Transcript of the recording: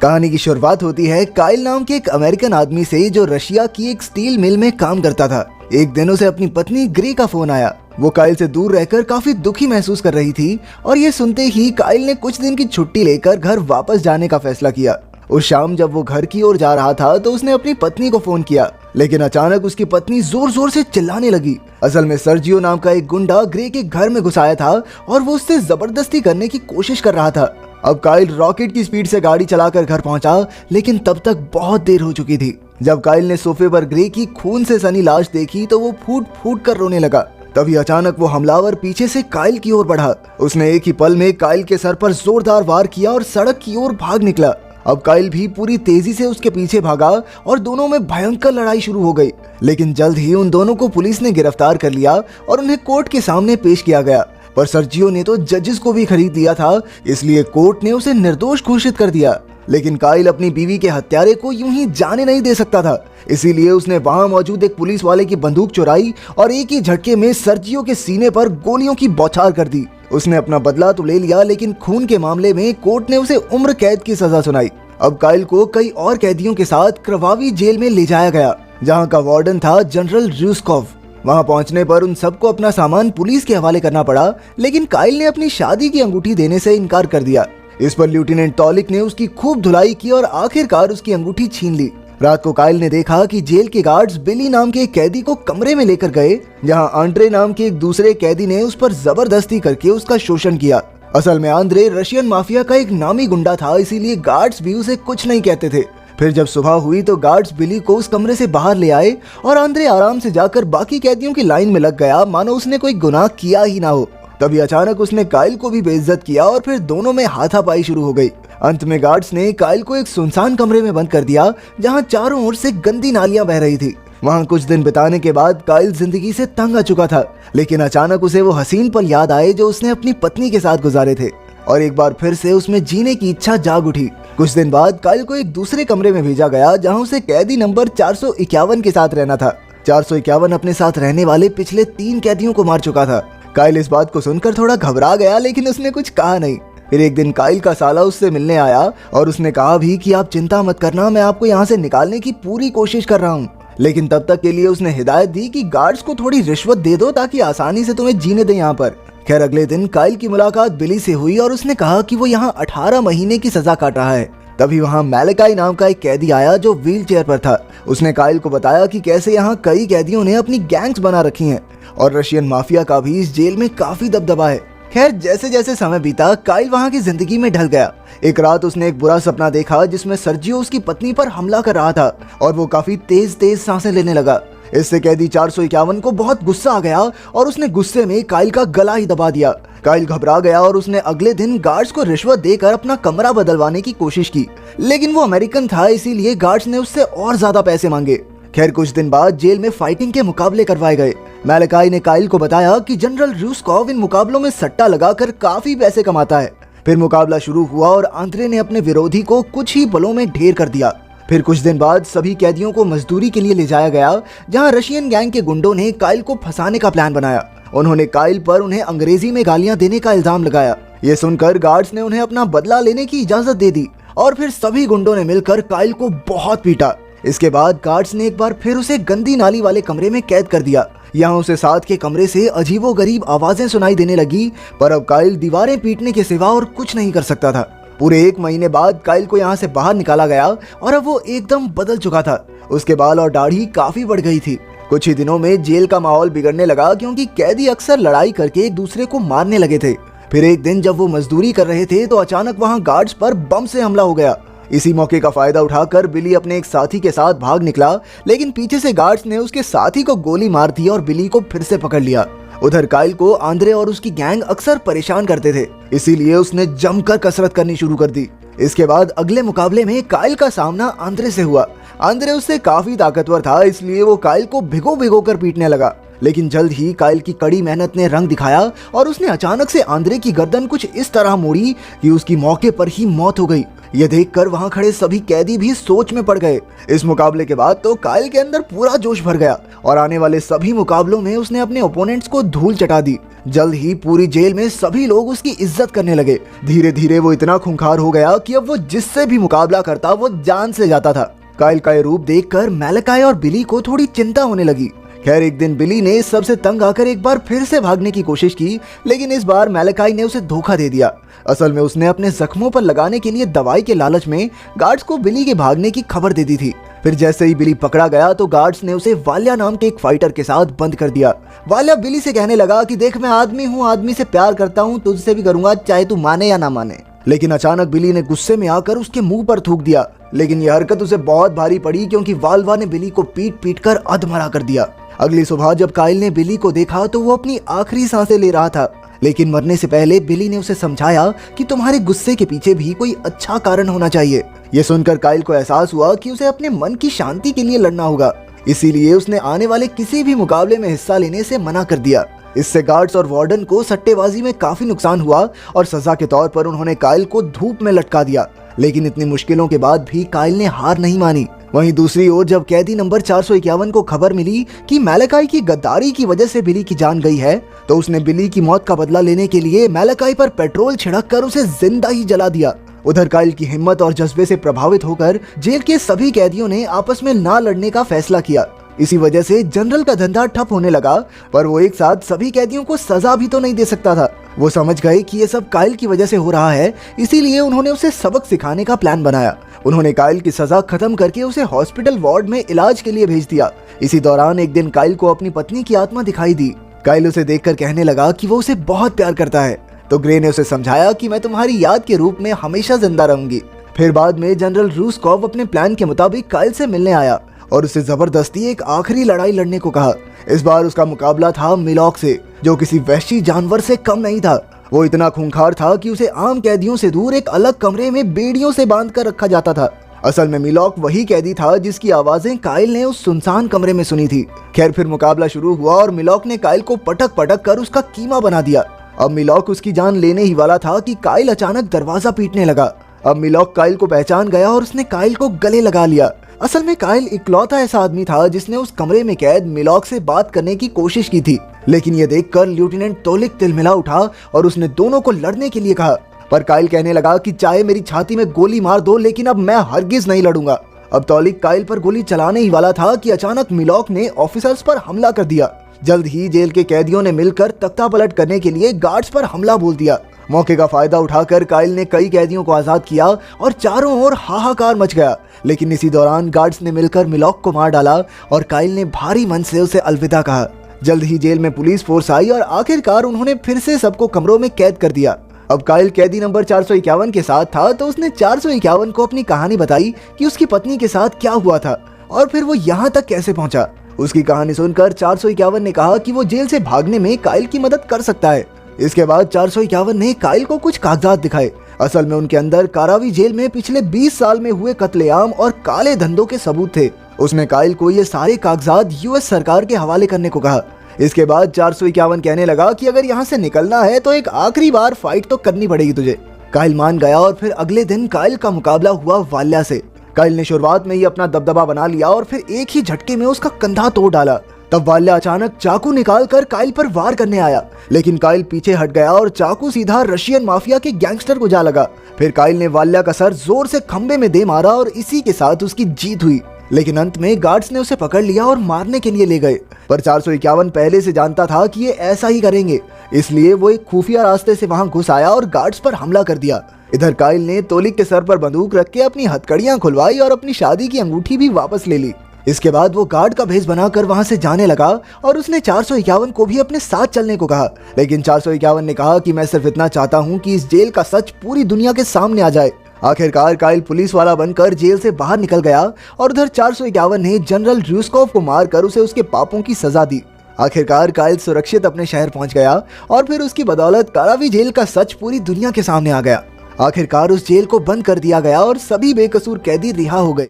कहानी की शुरुआत होती है काइल नाम के एक अमेरिकन आदमी से जो रशिया की एक स्टील मिल में काम करता था। एक दिन उसे अपनी पत्नी ग्रे का फोन आया। वो काइल से दूर रहकर काफी दुखी महसूस कर रही थी और ये सुनते ही काइल ने कुछ दिन की छुट्टी लेकर घर वापस जाने का फैसला किया। उस शाम जब वो घर की ओर जा रहा था तो उसने अपनी पत्नी को फोन किया, लेकिन अचानक उसकी पत्नी जोर जोर से चिल्लाने लगी। असल में सर्जियो नाम का एक गुंडा ग्रे के घर में घुस आया था और वो उससे जबरदस्ती करने की कोशिश कर रहा था। अब काइल रॉकेट की स्पीड से गाड़ी चलाकर घर पहुंचा, लेकिन तब तक बहुत देर हो चुकी थी। जब काइल ने सोफे पर ग्रे की खून से सनी लाश देखी तो वो फूट फूट कर रोने लगा। तभी अचानक वो हमलावर पीछे से काइल की ओर बढ़ा। उसने एक ही पल में काइल के सर पर जोरदार वार किया और सड़क की ओर भाग निकला। अब काइल भी पूरी तेजी से उसके पीछे भागा और दोनों में भयंकर लड़ाई शुरू हो गई। लेकिन जल्द ही उन दोनों को पुलिस ने गिरफ्तार कर लिया और उन्हें कोर्ट के सामने पेश किया गया। पर सर्जियो ने तो जजेस को भी खरीद लिया था, इसलिए कोर्ट ने उसे निर्दोष घोषित कर दिया। लेकिन काइल अपनी बीवी के हत्यारे को यूं ही जाने नहीं दे सकता था, इसीलिए उसने वहां मौजूद एक पुलिस वाले की बंदूक चुराई और एक ही झटके में सर्जियो के सीने पर गोलियों की बौछार कर दी। उसने अपना बदला तो ले लिया, लेकिन खून के मामले में कोर्ट ने उसे उम्र कैद की सजा सुनाई। अब काइल को कई और कैदियों के साथ क्रवावी जेल में ले जाया गया, जहाँ का वार्डन था जनरल रूस्कोव। वहां पहुंचने पर उन सबको अपना सामान पुलिस के हवाले करना पड़ा, लेकिन काइल ने अपनी शादी की अंगूठी देने से इनकार कर दिया। इस पर लेफ्टिनेंट टॉलिक ने उसकी खूब धुलाई की और आखिरकार उसकी अंगूठी छीन ली। रात को काइल ने देखा कि जेल के गार्ड्स बिली नाम के एक कैदी को कमरे में लेकर गए, जहां आंद्रे नाम के एक दूसरे कैदी ने उस पर जबरदस्ती करके उसका शोषण किया। असल में आंद्रे रशियन माफिया का एक नामी गुंडा था, इसीलिए गार्ड्स भी उसे कुछ नहीं कहते थे। फिर जब सुबह हुई तो गार्ड्स बिली को उस कमरे से बाहर ले आए और आंद्रे आराम से जाकर बाकी कैदियों की लाइन में लग गया, मानो उसने कोई गुनाह किया ही ना हो। तभी अचानक उसने काइल को भी बेइज्जत किया और फिर दोनों में हाथापाई शुरू हो गई। अंत में गार्ड्स ने काइल को एक सुनसान कमरे में बंद कर दिया, जहां चारों ओर से गंदी नालियां बह रही थी। वहां कुछ दिन बिताने के बाद काइल जिंदगी से तंग आ चुका था, लेकिन अचानक उसे वो हसीन पल याद आए जो उसने अपनी पत्नी के साथ गुजारे थे और एक बार फिर से उसमें जीने की इच्छा जाग उठी। कुछ दिन बाद काइल को एक दूसरे कमरे में भेजा गया, जहां उसे कैदी नंबर 451 के साथ रहना था। 451 अपने साथ रहने वाले पिछले 3 कैदियों को मार चुका था। काइल इस बात को सुनकर थोड़ा घबरा गया, लेकिन उसने कुछ कहा नहीं। फिर एक दिन काइल का साला उससे मिलने आया और उसने कहा भी कि आप चिंता मत करना, मैं आपको यहाँ से निकालने की पूरी कोशिश कर रहा हूँ। लेकिन तब तक के लिए उसने हिदायत दी कि गार्ड्स को थोड़ी रिश्वत दे दो ताकि आसानी से तुम्हें जीने दें यहाँ पर। खैर अगले दिन काइल की मुलाकात बिली से हुई और उसने कहा कि वो यहाँ 18 महीने की सजा काट रहा है। तभी वहाँ मैलेकाई नाम का एक कैदी आया जो व्हील चेयर पर था। उसने काइल को बताया कि कैसे यहाँ कई कैदियों ने अपनी गैंग्स बना रखी हैं और रशियन माफिया का भी इस जेल में काफी दबदबा है। खैर जैसे जैसे समय बीता काइल वहाँ की जिंदगी में ढल गया। एक रात उसने एक बुरा सपना देखा जिसमें सर्जियो उसकी पत्नी पर हमला कर रहा था और वो काफी तेज तेज सांसें लेने लगा। इससे कैदी 451 को बहुत गुस्सा आ गया और उसने गुस्से में काइल का गला ही दबा दिया। काइल घबरा गया और उसने अगले दिन गार्ड्स को रिश्वत देकर अपना कमरा बदलवाने की कोशिश की, लेकिन वो अमेरिकन था, इसीलिए गार्ड्स ने उससे और ज्यादा पैसे मांगे। खैर कुछ दिन बाद जेल में फाइटिंग के मुकाबले करवाए गए। मैलेकाई ने काइल को बताया कि जनरल रूस्कोव इन मुकाबलों में सट्टा लगाकर काफी पैसे कमाता है। फिर मुकाबला शुरू हुआ और आंद्रे ने अपने विरोधी को कुछ ही पलों में ढेर कर दिया। फिर कुछ दिन बाद सभी कैदियों को मजदूरी के लिए ले जाया गया, जहां रशियन गैंग के गुंडों ने काइल को फंसाने का प्लान बनाया। उन्होंने काइल पर उन्हें अंग्रेजी में गालियां देने का इल्जाम लगाया। ये सुनकर गार्ड्स ने उन्हें अपना बदला लेने की इजाजत दे दी और फिर सभी गुंडों ने मिलकर काइल को बहुत पीटा। इसके बाद गार्ड्स ने एक बार फिर उसे गंदी नाली वाले कमरे में कैद कर दिया। यहाँ उसे साथ के कमरे से अजीबोगरीब आवाजें सुनाई देने लगी, पर अब काइल दीवारें पीटने के सिवा और कुछ नहीं कर सकता था। पूरे 1 महीने बाद काइल को यहाँ से बाहर निकाला गया और अब वो एकदम बदल चुका था। उसके बाल और दाढ़ी काफी बढ़ गई थी। कुछ ही दिनों में जेल का माहौल बिगड़ने लगा, क्योंकि कैदी अक्सर लड़ाई करके एक दूसरे को मारने लगे थे। फिर एक दिन जब वो मजदूरी कर रहे थे तो अचानक वहाँ गार्ड्स पर बम से हमला हो गया। इसी मौके का फायदा उठाकर बिली अपने एक साथी के साथ भाग निकला, लेकिन पीछे से गार्ड्स ने उसके साथी को गोली मार दी और बिली को फिर से पकड़ लिया। उधर काइल को आंद्रे और उसकी गैंग अक्सर परेशान करते थे, इसीलिए उसने जमकर कसरत करनी शुरू कर दी। इसके बाद अगले मुकाबले में काइल का सामना आंद्रे से हुआ। आंद्रे उससे काफी ताकतवर था, इसलिए वो काइल को भिगो भिगो कर पीटने लगा। लेकिन जल्द ही काइल की कड़ी मेहनत ने रंग दिखाया और उसने अचानक से आंद्रे की गर्दन कुछ इस तरह मोड़ी कि उसकी मौके पर ही मौत हो गई। ये देखकर वहां खड़े सभी कैदी भी सोच में पड़ गए। इस मुकाबले के बाद तो काइल के अंदर पूरा जोश भर गया और आने वाले सभी मुकाबलों में उसने अपने ओपोनेंट्स को धूल चटा दी। जल्द ही पूरी जेल में सभी लोग उसकी इज्जत करने लगे। धीरे धीरे वो इतना खूंखार हो गया कि अब वो जिससे भी मुकाबला करता वो जान से जाता था। काइल का ये रूप देखकर मैलेकाई और बिली को थोड़ी चिंता होने लगी। खैर एक दिन बिली ने सबसे तंग आकर एक बार फिर से भागने की कोशिश की, लेकिन इस बार मैलेकाई ने उसे धोखा दे दिया। असल में उसने अपने जख्मों पर लगाने के लिए दवाई के लालच में गार्ड्स को बिली के भागने की खबर दे दी थी। फिर जैसे ही बिली पकड़ा गया तो गार्ड्स ने उसे वाल्या नाम के एक फाइटर के साथ बंद कर दिया। वाल्या बिली से कहने लगा कि देख मैं आदमी हूँ, आदमी से प्यार करता हूँ, तुझसे भी करूंगा चाहे तू माने या ना माने। लेकिन अचानक बिली ने गुस्से में आकर उसके मुंह पर थूक दिया, लेकिन यह हरकत उसे बहुत भारी पड़ी क्योंकि वाल्वा ने बिली को पीट पीट कर अधमरा कर दिया। अगली सुबह जब काइल ने बिली को देखा तो वो अपनी आखिरी सांसें ले रहा था, लेकिन मरने से पहले बिली ने उसे समझाया कि तुम्हारे गुस्से के पीछे भी कोई अच्छा कारण होना चाहिए। ये सुनकर काइल को एहसास हुआ कि उसे अपने मन की शांति के लिए लड़ना होगा, इसीलिए उसने आने वाले किसी भी मुकाबले में हिस्सा लेने से मना कर दिया। इससे गार्ड्स और वार्डन को सट्टेबाजी में काफी नुकसान हुआ और सजा के तौर पर उन्होंने काइल को धूप में लटका दिया। लेकिन इतनी मुश्किलों के बाद भी काइल ने हार नहीं मानी। वहीं दूसरी ओर जब कैदी नंबर 451 को खबर मिली कि मैलेकाई की गद्दारी की वजह से बिली की जान गई है, तो उसने बिली की मौत का बदला लेने के लिए मैलेकाई पर पेट्रोल छिड़क कर उसे जिंदा ही जला दिया। उधर काइल की हिम्मत और जज्बे से प्रभावित होकर जेल के सभी कैदियों ने आपस में ना लड़ने का फैसला किया। इसी वजह से जनरल का धंधा ठप होने लगा, पर वो एक साथ सभी कैदियों को सजा भी तो नहीं दे सकता था। वो समझ गए कि ये सब काइल की वजह से हो रहा है, इसीलिए उन्होंने उसे सबक सिखाने का प्लान बनाया। उन्होंने काइल की सजा खत्म करके उसे हॉस्पिटल वार्ड में इलाज के लिए भेज दिया। इसी दौरान एक दिन काइल को अपनी पत्नी की आत्मा दिखाई दी। काइल उसे देखकर कहने लगा कि वो उसे बहुत प्यार करता है, तो ग्रे ने उसे समझाया कि मैं तुम्हारी याद के रूप में हमेशा जिंदा रहूंगी। फिर बाद में जनरल रूस्कोव अपने प्लान के मुताबिक काइल से मिलने आया और उसे जबरदस्ती एक आखिरी लड़ाई लड़ने को कहा। इस बार उसका मुकाबला था मिलॉक से, जो किसी वहशी जानवर से कम नहीं था। वो इतना खूंखार था कि उसे आम कैदियों से दूर एक अलग कमरे में बेड़ियों से बांध कर रखा जाता था। असल में मिलॉक वही कैदी था जिसकी आवाजें काइल ने उस सुनसान कमरे में सुनी थी। खैर फिर मुकाबला शुरू हुआ और मिलॉक ने काइल को पटक पटक कर उसका कीमा बना दिया। अब मिलॉक उसकी जान लेने ही वाला था कि काइल अचानक दरवाजा पीटने लगा। अब मिलॉक काइल को पहचान गया और उसने काइल को गले लगा लिया। असल में काइल इकलौता ऐसा आदमी था जिसने उस कमरे में कैद मिलॉक से बात करने की कोशिश की थी, लेकिन ये देखकर लेफ्टिनेंट तोलिक तिलमिला उठा और उसने दोनों को लड़ने के लिए कहा। पर काइल कहने लगा कि चाहे मेरी छाती में गोली मार दो, लेकिन अब मैं हरगिज नहीं लड़ूंगा। अब तोलिक काइल पर गोली चलाने ही वाला था कि अचानक मिलॉक ने ऑफिसर्स पर हमला कर दिया। जल्द ही जेल के कैदियों ने मिलकर तख्ता पलट करने के लिए गार्ड्स पर हमला बोल दिया। मौके का फायदा उठाकर काइल ने कई कैदियों को आजाद किया और चारों ओर हाहाकार मच गया। लेकिन इसी दौरान गार्ड्स ने मिलकर मिलॉक को मार डाला और काइल ने भारी मन से उसे अलविदा कहा। जल्द ही जेल में पुलिस फोर्स आई और आखिरकार उन्होंने फिर से सबको कमरों में कैद कर दिया। अब काइल कैदी नंबर 451 के साथ था, तो उसने 451 को अपनी कहानी बताई कि उसकी पत्नी के साथ क्या हुआ था और फिर वो यहाँ तक कैसे पहुंचा। उसकी कहानी सुनकर 451 ने कहा कि वो जेल से भागने में काइल की मदद कर सकता है। इसके बाद 451 ने काइल को कुछ कागजात दिखाए। असल में उनके अंदर कारावी जेल में पिछले 20 साल में हुए कत्लेआम और काले धंधों के सबूत थे। उसने काइल को ये सारे कागजात यूएस सरकार के हवाले करने को कहा। इसके बाद 451 कहने लगा कि अगर यहाँ से निकलना है तो एक आखिरी बार फाइट तो करनी पड़ेगी तुझे। काइल मान गया और फिर अगले दिन काइल का मुकाबला हुआ वाल्या से। काइल ने शुरुआत में ही अपना दबदबा बना लिया और फिर एक ही झटके में उसका कंधा तोड़ डाला। तब वाल्या अचानक चाकू निकालकर काइल पर वार करने आया, लेकिन काइल पीछे हट गया और चाकू सीधा रशियन माफिया के गैंगस्टर को जा लगा। फिर काइल ने वाल्या का सर जोर से खंबे में दे मारा और इसी के साथ उसकी जीत हुई। लेकिन अंत में गार्ड्स ने उसे पकड़ लिया और मारने के लिए ले गए। पर 451 पहले से जानता था कि ये ऐसा ही करेंगे, इसलिए वो एक खुफिया रास्ते से वहां घुस आया और गार्ड्स पर हमला कर दिया। इधर काइल ने तोलिक के सर पर बंदूक रख के अपनी हथकड़ियां खुलवाई और अपनी शादी की अंगूठी भी वापस ले ली। इसके बाद वो गार्ड का भेष बनाकर वहां से जाने लगा और उसने 451 को भी अपने साथ चलने को कहा। लेकिन 451 ने कहा कि मैं सिर्फ इतना चाहता हूं कि इस जेल का सच पूरी दुनिया के सामने आ जाए। आखिरकार काइल पुलिस वाला बनकर जेल से बाहर निकल गया और उधर 451 ने जनरल रूस्कोव को मारकर उसे उसके पापों की सजा दी। आखिरकार काइल सुरक्षित अपने शहर पहुंच गया और फिर उसकी बदौलत कारावी जेल का सच पूरी दुनिया के सामने आ गया। आखिरकार उस जेल को बंद कर दिया गया और सभी बेकसूर कैदी रिहा हो गए।